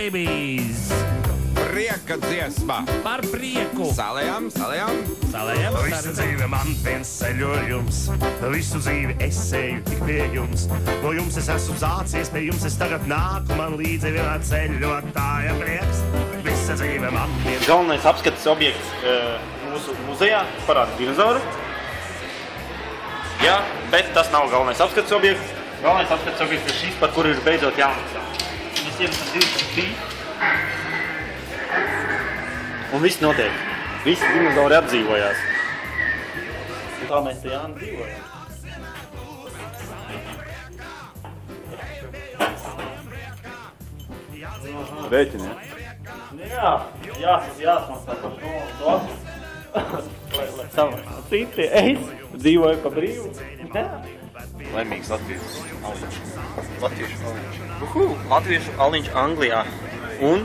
babies! Prieka dziesma! Par prieku! Salējam! Salējam! Visu dzīvi man viens ceļojums, visu dzīvi es eju tik pie jums. No jums es esmu zācies, pie jums es tagad nāku, man līdzi vienā ceļotāja prieks. Visa dzīve man viens. Galvenais apskates objekts mūsu muzejā parāda dinozauru. Jā, bet tas nav galvenais apskates objekts. Galvenais apskates objekts ir šis, par kuru ir beidzot jāmaksā. Mēs iemaksām 20 fī. Un viss notiek. Visi dinozauri apdzīvojās. Un tā mēs te Jāni dzīvojam. Rēķini, Jā, jāsmaksā par to. Lai savu citi, es dzīvoju pa brīvu. Laimīgs Latvijas Aliņš. Latviešu Aliņš. Latviešu Aliņš Anglijā. Un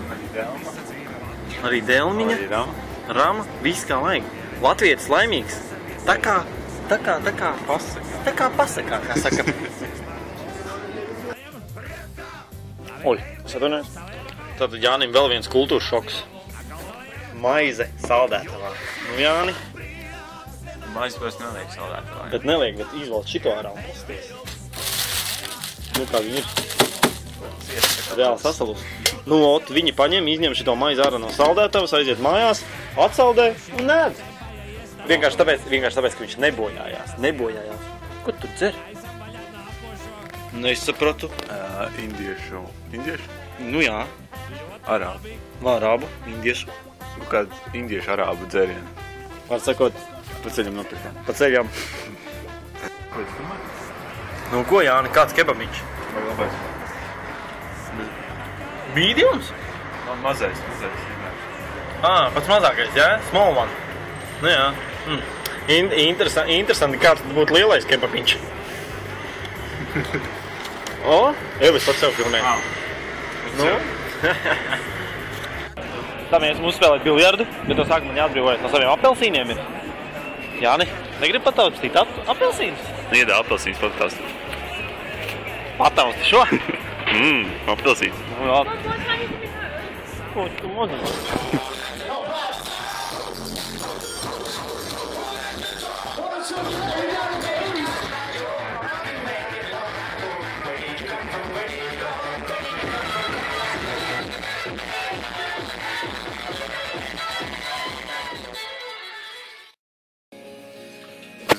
arī Delmiņa, Rama, viss kā vajag. Latvietis laimīgs. Tā kā pasakā, kā saka. Oi, es atvainojos. Tātad Jānim vēl viens kultūras šoks. Maize saldētavā. Nu, Jāni? Maize vairs neliek saldētavā. Bet neliek, bet izvalc šito ārā un pasties. Nu, kā viņi ir? Reāli sasalus. Nu, ot, viņi paņem, izņem šito maizi ārā no saldētavas, aiziet mājās, atsaldē un nēd. Vienkārši tāpēc, ka viņš nebojājās. Ko tu dzer? Nesapratu. Indiešu. Indiešu? Nu jā. Arābu. Arābu, indiešu. Kaut kādu indiešu arābu dzērienu. Var sakot, Pa ceļam nopirkām. pa ceļam. Nu ko, Jāni, kāds kebabiņš? Vai labais? Mediums? Man mazais. Pats mazākais, jā? Small one. Nu jā. Interesanti, kāds būtu lielais kebabiņš. Jau es pats sev filmēju. Nu? Tā mēs uzspēlēt biljardu, bet to sākumā jāatbrīvojas no saviem apelsīniem ir. Jāni, negrib pataustīt apelsīnus? Iedā apelsīns pataustīt. Patausti šo? Apelsīns. Nu jā. Ko tu mazas?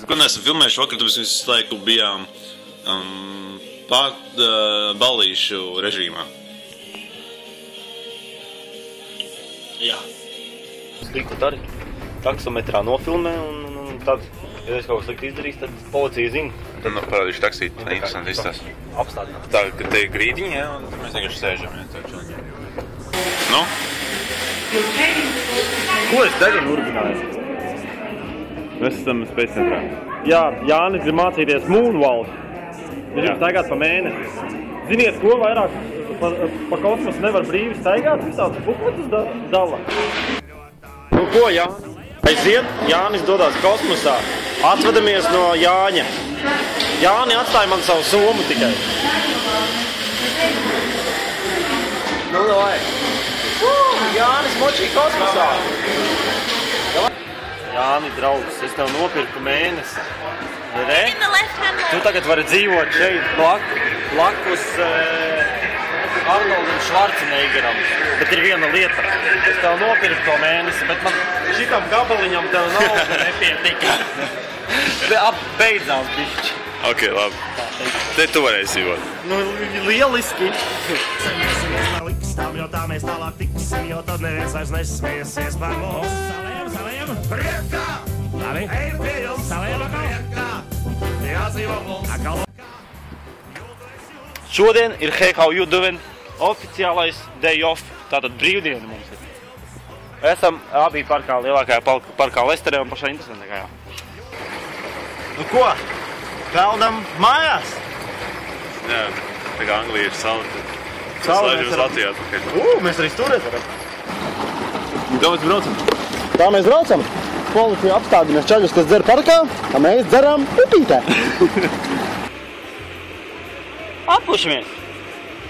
Ko neesam filmējuši vakar, tāpēc mēs visu laiku bijām ballīšu režīmā. Jā. Slikti arī. Taksometrā nofilmē un tad, ja es kaut ko slikti izdarīšu, tad policija zina. Tad parādīšu taksīt, tā interesanti izstāst. Apstādināt. Tā, ka te ir grīdiņi, jā, un tad mēs vienkārši sēžam, jā, tā čiliņā. Nu? Ko es tagad urbināju? Mēs esam spēccentrā. Jā, Jānis grib mācīties moonwalk. Viņš grib staigāt pa mēnesi. Ziniet, ko vairāk pa kosmosu nevar brīvi staigāt? Visāds bukletus dala. Nu ko, Jāni? Aiziet, Jānis dodās kosmosā. Atvadamies no Jāņa. Jāni atstāja man savu somu tikai. Nu, davai. Jānis močī kosmosā. Jāni, draugs, es tev nopirku mēnesi. Re? Tu tagad vari dzīvot šeit blakus Arnoldam Švarceneggeram. Bet ir viena lieta. Es tev nopirku to mēnesi, bet man šitam gabaliņam tev nauda nepietika. Beidzās bišķi. Ok, labi. Te tu varēsi dzīvot. Nu, lieliski. Jo tā mēs tālāk tiksim, jo tad neviens vairs nesmiesies par mums. Salējam! Priekā! Labi! Ejam pie jums! Salējam atkal! Priekā! Jādzīvo mums! Atkal! Šodien ir Hey How You Doing oficiālais day off, tātad brīvdiena mums ir. Esam abi parkā, lielākajā parkā Lesterē un pašā interesantākajā. Nu ko? Peldam mājās? Jā, tā kā Anglija ir saula. Saule Slēdžam uz Latvijā atpakaļ. Mēs arī stūrēt varam. Tā mēs braucam. Tā mēs braucam. Policija apstādinās čaļus, kas dzer parkā, a mēs dzeram upītē. Atpušamies.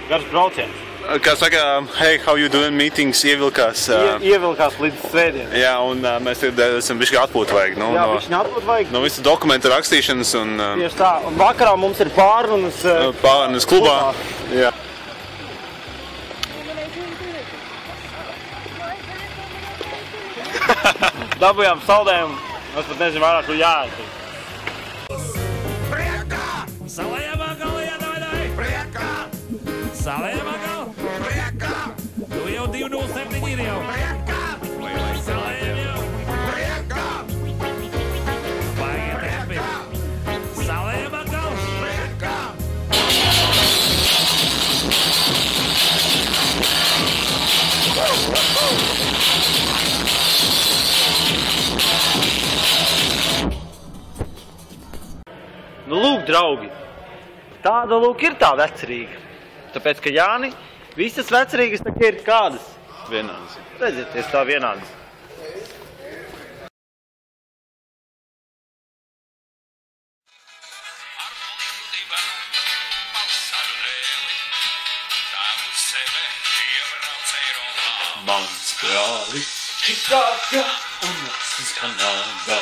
Garš brauciens. kā saka, hey, how you doing meetings ievilkās. Ievilkās līdz svētdienai. Jā, un mēs tagad esam bišķi atpūt vajag. Jā, bišķi atpūt vajag. No visu dokumentu rakstīšanas un... Tieši tā, un vakarā mums ir pārunas... Pārunas klubā. Jā. Dabujām saldējumu, es pat nezinu vairāk, kur jāiet. Priekā! Salējam agal, jā, davai! Priekā! Salējam agal! Priekā! Tu jau 207 ir jau! Priekā! Salējam jau! Priekā! Paiet epi! Salējam agal! Priekā! Nu, lūk, draugi, tāda lūk ir tā vecerīga. Tāpēc, ka Jāni, visas vecerīgas tā ir kādas? Vienādas. Redzieties, tā vienādas. Mans brāli, Čikāga un Kanāda.